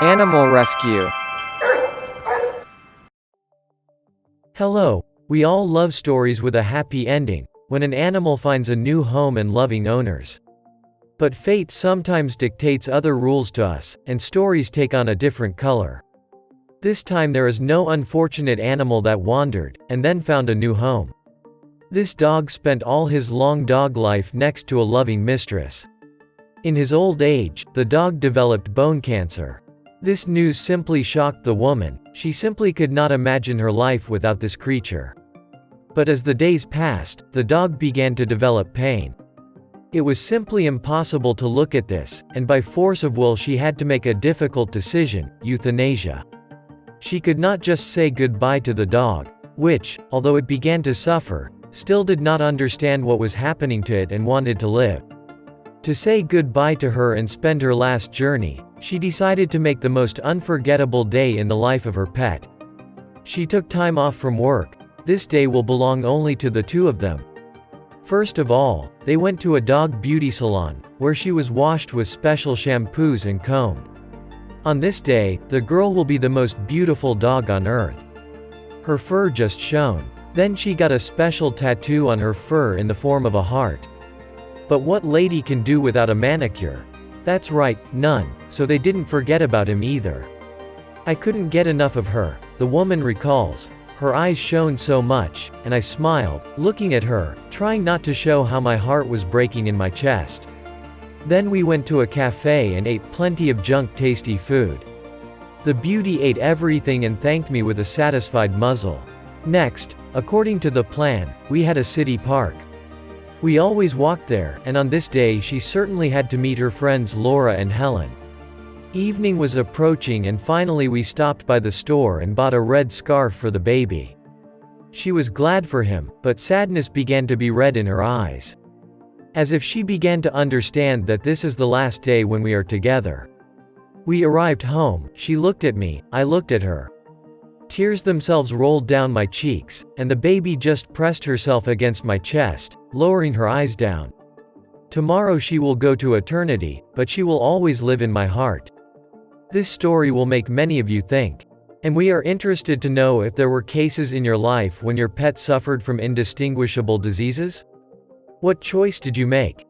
Animal rescue. Hello. We all love stories with a happy ending, when an animal finds a new home and loving owners. But fate sometimes dictates other rules to us, and stories take on a different color. This time there is no unfortunate animal that wandered, and then found a new home. This dog spent all his long dog life next to a loving mistress. In his old age, the dog developed bone cancer. This news simply shocked the woman. She simply could not imagine her life without this creature. But as the days passed, the dog began to develop pain. It was simply impossible to look at this, and by force of will she had to make a difficult decision: euthanasia. She could not just say goodbye to the dog, which, although it began to suffer, still did not understand what was happening to it and wanted to live. To say goodbye to her and spend her last journey, she decided to make the most unforgettable day in the life of her pet. She took time off from work. This day will belong only to the two of them. First of all, they went to a dog beauty salon, where she was washed with special shampoos and combed. On this day, the girl will be the most beautiful dog on earth. Her fur just shone. Then she got a special tattoo on her fur in the form of a heart. But what lady can do without a manicure? That's right, none, so they didn't forget about him either. I couldn't get enough of her, the woman recalls. Her eyes shone so much, and I smiled, looking at her, trying not to show how my heart was breaking in my chest. Then we went to a cafe and ate plenty of junk tasty food. The beauty ate everything and thanked me with a satisfied muzzle. Next, according to the plan, we had a city park. We always walked there, and on this day she certainly had to meet her friends Laura and Helen. Evening was approaching and finally we stopped by the store and bought a red scarf for the baby. She was glad for him, but sadness began to be read in her eyes. As if she began to understand that this is the last day when we are together. We arrived home, she looked at me, I looked at her. Tears themselves rolled down my cheeks, and the baby just pressed herself against my chest, lowering her eyes down. Tomorrow she will go to eternity, but she will always live in my heart. This story will make many of you think. And we are interested to know if there were cases in your life when your pet suffered from indistinguishable diseases? What choice did you make?